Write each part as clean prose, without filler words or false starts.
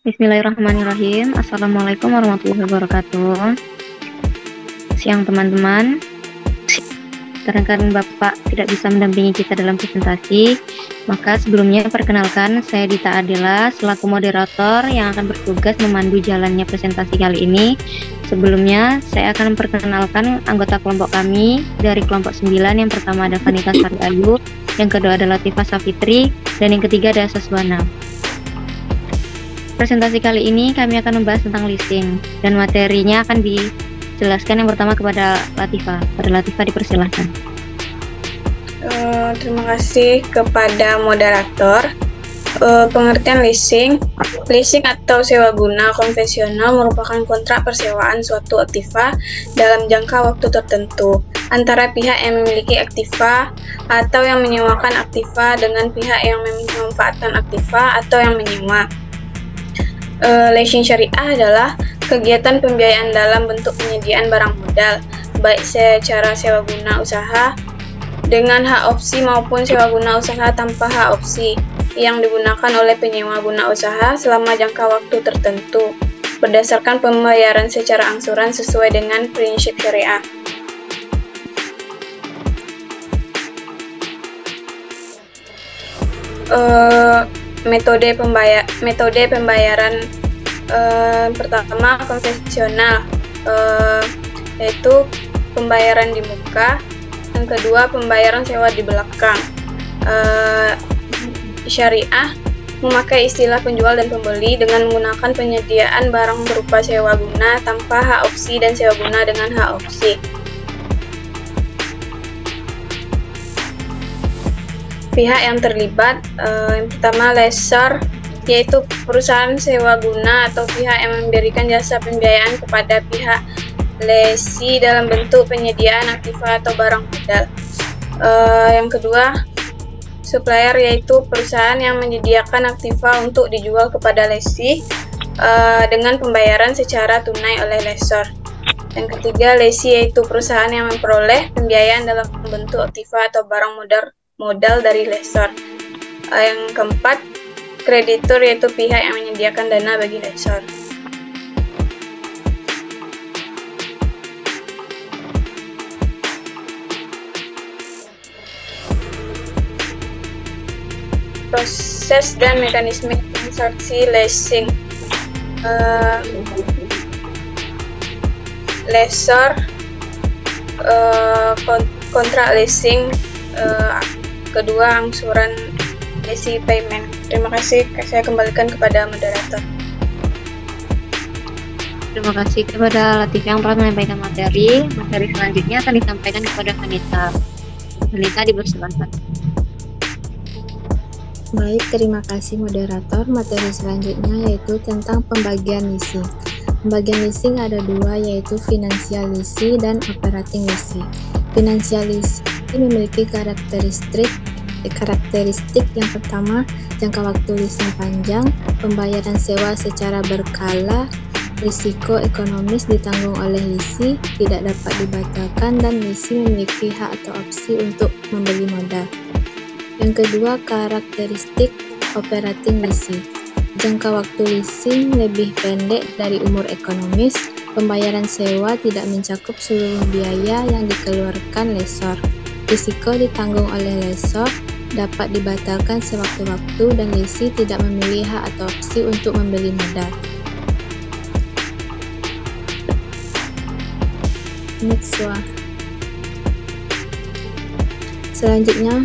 Bismillahirrahmanirrahim. Assalamualaikum warahmatullahi wabarakatuh. Siang teman-teman. Karena Bapak tidak bisa mendampingi kita dalam presentasi, maka sebelumnya perkenalkan saya Dita Adela selaku moderator yang akan bertugas memandu jalannya presentasi kali ini. Sebelumnya saya akan memperkenalkan anggota kelompok kami dari kelompok 9. Yang pertama ada Vanita Sari Ayu, yang kedua ada Latifah Safitri, dan yang ketiga ada Saswana. Presentasi kali ini kami akan membahas tentang leasing dan materinya akan dijelaskan yang pertama kepada Latifah. Pada Latifah dipersilahkan. Terima kasih kepada moderator. Pengertian leasing. Leasing atau sewa guna konvensional merupakan kontrak persewaan suatu aktiva dalam jangka waktu tertentu antara pihak yang memiliki aktiva atau yang menyewakan aktiva dengan pihak yang memanfaatkan aktiva atau yang menyewa. Leasing syariah adalah kegiatan pembiayaan dalam bentuk penyediaan barang modal, baik secara sewa guna usaha dengan hak opsi maupun sewa guna usaha tanpa hak opsi yang digunakan oleh penyewa guna usaha selama jangka waktu tertentu berdasarkan pembayaran secara angsuran sesuai dengan prinsip syariah. Metode pembayaran pertama konvensional, yaitu pembayaran di muka. Yang kedua pembayaran sewa di belakang. Syariah memakai istilah penjual dan pembeli dengan menggunakan penyediaan barang berupa sewa guna tanpa hak opsi dan sewa guna dengan hak opsi. Pihak yang terlibat, yang pertama lessor, yaitu perusahaan sewa guna atau pihak yang memberikan jasa pembiayaan kepada pihak lesi dalam bentuk penyediaan aktiva atau barang modal. Yang kedua supplier, yaitu perusahaan yang menyediakan aktiva untuk dijual kepada lesi dengan pembayaran secara tunai oleh lessor. Yang ketiga lesi, yaitu perusahaan yang memperoleh pembiayaan dalam bentuk aktiva atau barang modal dari lessor. Yang keempat kreditur, yaitu pihak yang menyediakan dana bagi lessor. Proses dan mekanisme transaksi leasing. Lessor, kontrak leasing, kedua angsuran lesi payment. Terima kasih, saya kembalikan kepada moderator. Terima kasih kepada Latifah yang telah menyampaikan materi. Materi selanjutnya akan disampaikan kepada Vanita. Vanita dipersilakan. Baik, terima kasih moderator. Materi selanjutnya yaitu tentang pembagian leasing. Pembagian leasing ada dua, yaitu financial leasing dan operating leasing. Financial leasing memiliki karakteristik yang pertama, jangka waktu leasing panjang, pembayaran sewa secara berkala, risiko ekonomis ditanggung oleh lesi, tidak dapat dibatalkan, dan lesi memiliki hak atau opsi untuk membeli modal. Yang kedua, karakteristik operating leasing. Jangka waktu leasing lebih pendek dari umur ekonomis, pembayaran sewa tidak mencakup seluruh biaya yang dikeluarkan lessor. Risiko ditanggung oleh lessor, dapat dibatalkan sewaktu-waktu, dan lesi tidak memiliki hak atau opsi untuk membeli modal. Next one. Selanjutnya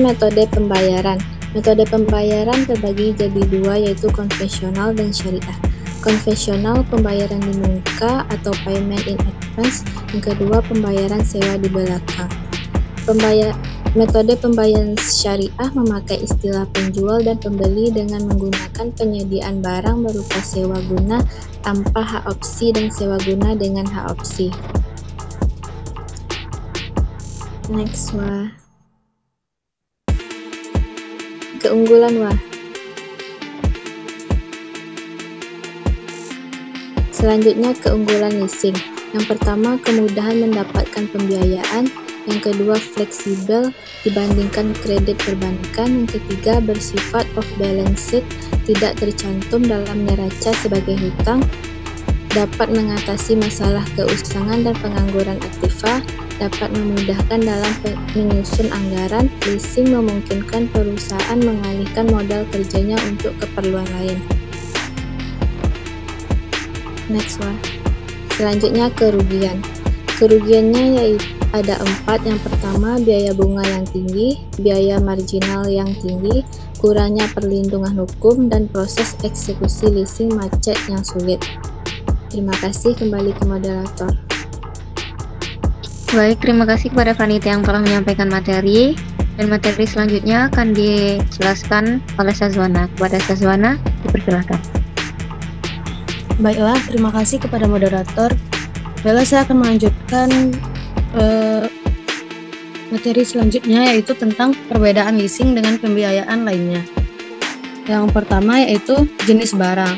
metode pembayaran. Metode pembayaran terbagi jadi dua, yaitu konvensional dan syariah. Konvensional, pembayaran di muka atau payment in advance. Yang kedua, pembayaran sewa di belakang. Metode pembayaran syariah memakai istilah penjual dan pembeli dengan menggunakan penyediaan barang berupa sewa guna tanpa hak opsi dan sewa guna dengan hak opsi. Next one. Keunggulan wah. Selanjutnya keunggulan leasing. Yang pertama, kemudahan mendapatkan pembiayaan. Yang kedua, fleksibel dibandingkan kredit perbankan. Yang ketiga, bersifat off balance sheet, tidak tercantum dalam neraca sebagai hutang. Dapat mengatasi masalah keuangan dan pengangguran aktiva, dapat memudahkan dalam menyusun anggaran. Leasing memungkinkan perusahaan mengalihkan modal kerjanya untuk keperluan lain. Next one. Selanjutnya kerugian. Kerugiannya yaitu ada 4. Yang pertama, biaya bunga yang tinggi, biaya marginal yang tinggi, kurangnya perlindungan hukum, dan proses eksekusi leasing macet yang sulit. Terima kasih, kembali ke moderator. Baik, terima kasih kepada panitia yang telah menyampaikan materi. Dan materi selanjutnya akan dijelaskan oleh Sazwana. Kepada Sazwana, dipersilakan. Baiklah, terima kasih kepada moderator. Baiklah, saya akan melanjutkan materi selanjutnya, yaitu tentang perbedaan leasing dengan pembiayaan lainnya. Yang pertama yaitu jenis barang.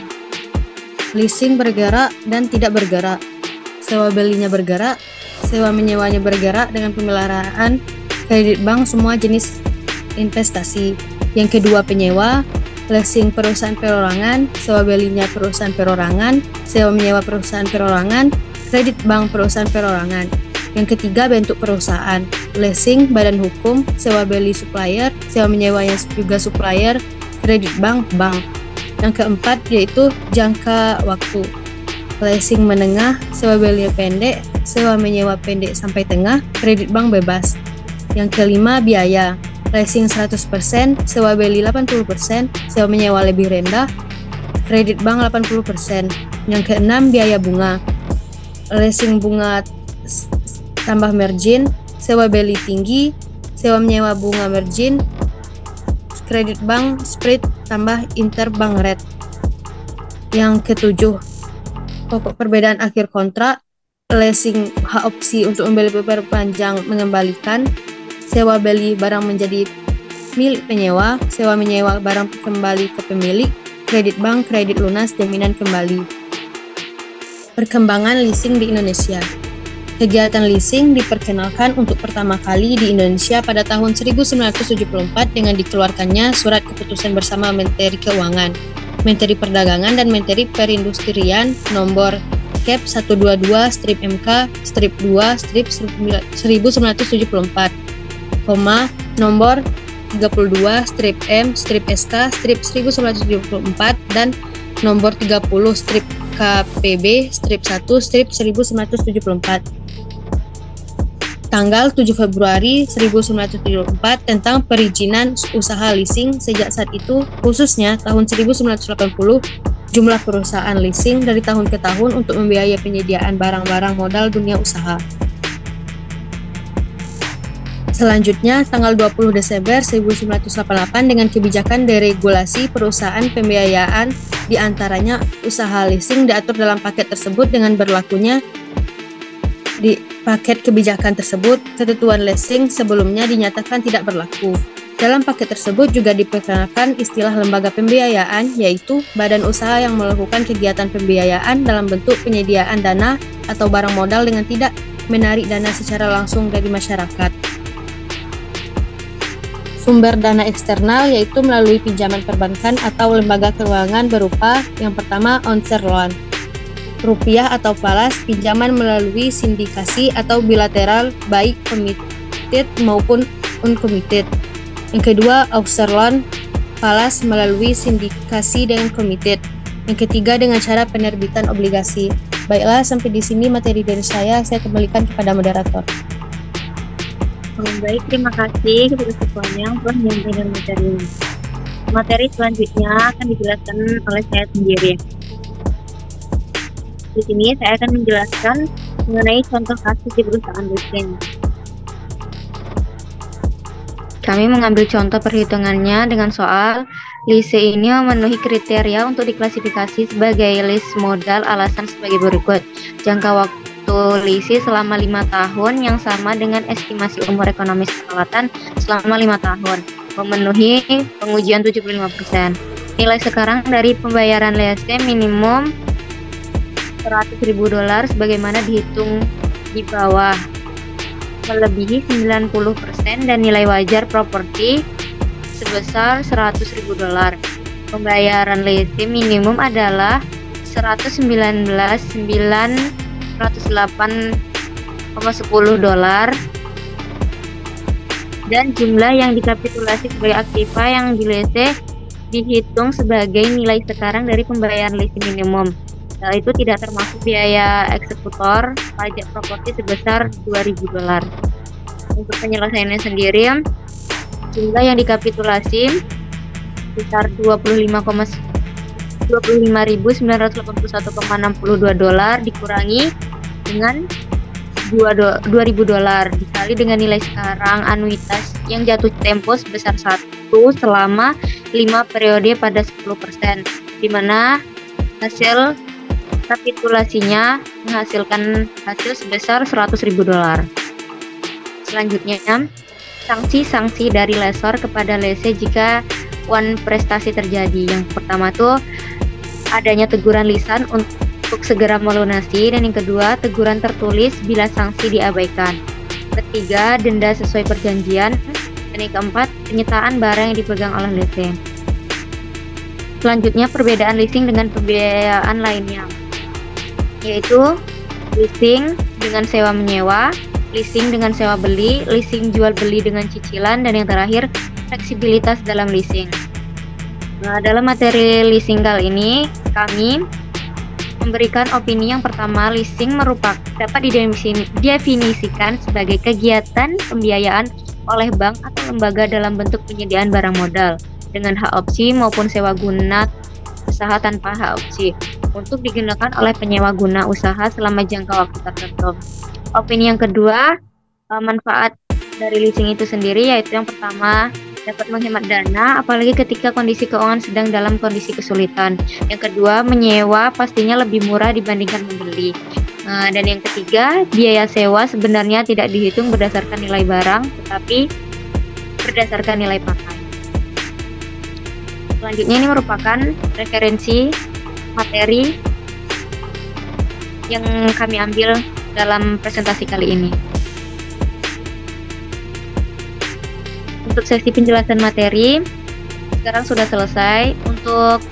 Leasing bergerak dan tidak bergerak. Sewa belinya bergerak, sewa menyewanya bergerak dengan pemeliharaan kredit bank semua jenis investasi. Yang kedua, penyewa. Leasing perusahaan perorangan, sewa belinya perusahaan perorangan, sewa menyewa perusahaan perorangan, kredit bank perusahaan perorangan. Yang ketiga, bentuk perusahaan. Leasing badan hukum, sewa beli supplier, sewa menyewanya juga supplier, kredit bank. Yang keempat yaitu jangka waktu. Leasing menengah, sewa beli pendek, sewa menyewa pendek sampai tengah, kredit bank bebas. Yang kelima, biaya. Leasing 100%, sewa beli 80%, sewa menyewa lebih rendah, kredit bank 80%. Yang keenam, biaya bunga. Leasing bunga tambah margin, sewa beli tinggi, sewa menyewa bunga margin, kredit bank spread tambah interbank rate. Yang ketujuh, pokok perbedaan akhir kontrak. Leasing hak opsi untuk membeli perpanjang mengembalikan, sewa beli barang menjadi milik penyewa, sewa menyewa barang kembali ke pemilik, kredit bank, kredit lunas, jaminan kembali. Perkembangan leasing di Indonesia. Kegiatan leasing diperkenalkan untuk pertama kali di Indonesia pada tahun 1974 dengan dikeluarkannya Surat Keputusan Bersama Menteri Keuangan, Menteri Perdagangan, dan Menteri Perindustrian nomor Kep 122-2-2-1974, nomor 32-M-SK-1974 dan nomor 30-KPB-1-1974 tanggal 7 Februari 1974 tentang perizinan usaha leasing. Sejak saat itu, khususnya tahun 1980, jumlah perusahaan leasing dari tahun ke tahun untuk membiayai penyediaan barang-barang modal dunia usaha. Selanjutnya, tanggal 20 Desember 1988 dengan kebijakan deregulasi perusahaan pembiayaan, di antaranya usaha leasing diatur dalam paket tersebut. Dengan berlakunya di paket kebijakan tersebut, ketentuan leasing sebelumnya dinyatakan tidak berlaku. Dalam paket tersebut juga diperkenalkan istilah lembaga pembiayaan, yaitu badan usaha yang melakukan kegiatan pembiayaan dalam bentuk penyediaan dana atau barang modal dengan tidak menarik dana secara langsung dari masyarakat. Sumber dana eksternal yaitu melalui pinjaman perbankan atau lembaga keuangan berupa yang pertama owner loan, rupiah atau falas, pinjaman melalui sindikasi atau bilateral baik committed maupun uncommitted. Yang kedua owner loan, falas melalui sindikasi dengan committed. Yang ketiga dengan cara penerbitan obligasi. Baiklah, sampai di sini materi dari saya kembalikan kepada moderator. Baik, terima kasih kepada semuanya yang telah menyampaikan materi ini. Materi selanjutnya akan dijelaskan oleh saya sendiri. Di sini saya akan menjelaskan mengenai contoh kasus di perusahaan leasing. Kami mengambil contoh perhitungannya dengan soal lease ini memenuhi kriteria untuk diklasifikasi sebagai lease modal. Alasan sebagai berikut. Jangka waktu lease selama 5 tahun yang sama dengan estimasi umur ekonomis peralatan selama 5 tahun. Memenuhi pengujian 75%. Nilai sekarang dari pembayaran lease minimum $100.000 sebagaimana dihitung di bawah, melebihi 90% dan nilai wajar properti sebesar $100.000. Pembayaran leasing minimum adalah $119.908,10 dan jumlah yang dikapitulasi sebagai aktiva yang dilese dihitung sebagai nilai sekarang dari pembayaran leasing minimum. Hal itu tidak termasuk biaya eksekutor pajak properti sebesar $2.000. Untuk penyelesaiannya sendiri, jumlah yang dikapitulasi sebesar $25.981,62 dikurangi dengan $2.000 dikali dengan nilai sekarang anuitas yang jatuh tempo sebesar 1 selama 5 periode pada 10%, di mana hasil kapitulasinya menghasilkan hasil sebesar $100.000. Selanjutnya, sanksi-sanksi dari lesor kepada lese jika one prestasi terjadi. Yang pertama tuh adanya teguran lisan untuk segera melunasi, dan yang kedua teguran tertulis bila sanksi diabaikan. Ketiga, denda sesuai perjanjian, dan yang keempat penyitaan barang yang dipegang oleh lese. Selanjutnya perbedaan leasing dengan pembiayaan lainnya, yaitu leasing dengan sewa menyewa, leasing dengan sewa beli, leasing jual beli dengan cicilan, dan yang terakhir fleksibilitas dalam leasing. Nah, dalam materi leasing kali ini kami memberikan opini yang pertama. Leasing dapat didefinisikan sebagai kegiatan pembiayaan oleh bank atau lembaga dalam bentuk penyediaan barang modal dengan hak opsi maupun sewa guna usaha tanpa hak opsi untuk digunakan oleh penyewa guna usaha selama jangka waktu tertentu. Opini yang kedua, manfaat dari leasing itu sendiri, yaitu yang pertama dapat menghemat dana apalagi ketika kondisi keuangan sedang dalam kondisi kesulitan. Yang kedua, menyewa pastinya lebih murah dibandingkan membeli. Dan yang ketiga, biaya sewa sebenarnya tidak dihitung berdasarkan nilai barang tetapi berdasarkan nilai pakai. Selanjutnya ini merupakan referensi materi yang kami ambil dalam presentasi kali ini. Untuk sesi penjelasan materi sekarang sudah selesai. Untuk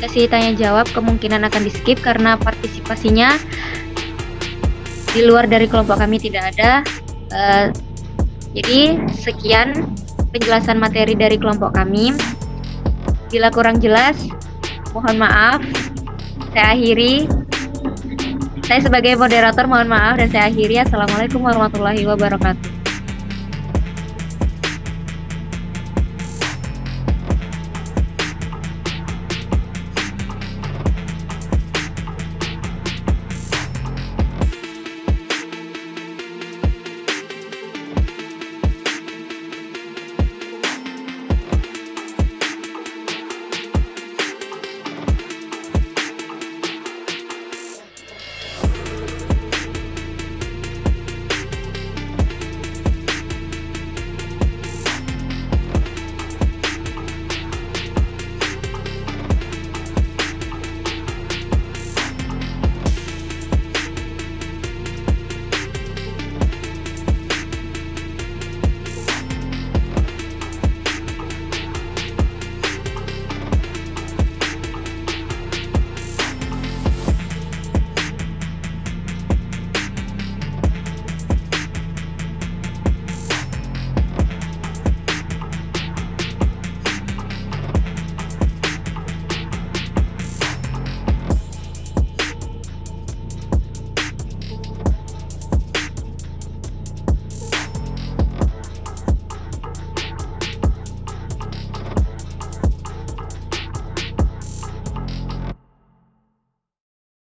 sesi tanya jawab kemungkinan akan di skip karena partisipasinya di luar dari kelompok kami tidak ada. Jadi sekian penjelasan materi dari kelompok kami. Bila kurang jelas, mohon maaf. Saya sebagai moderator mohon maaf dan saya akhiri. Assalamualaikum warahmatullahi wabarakatuh.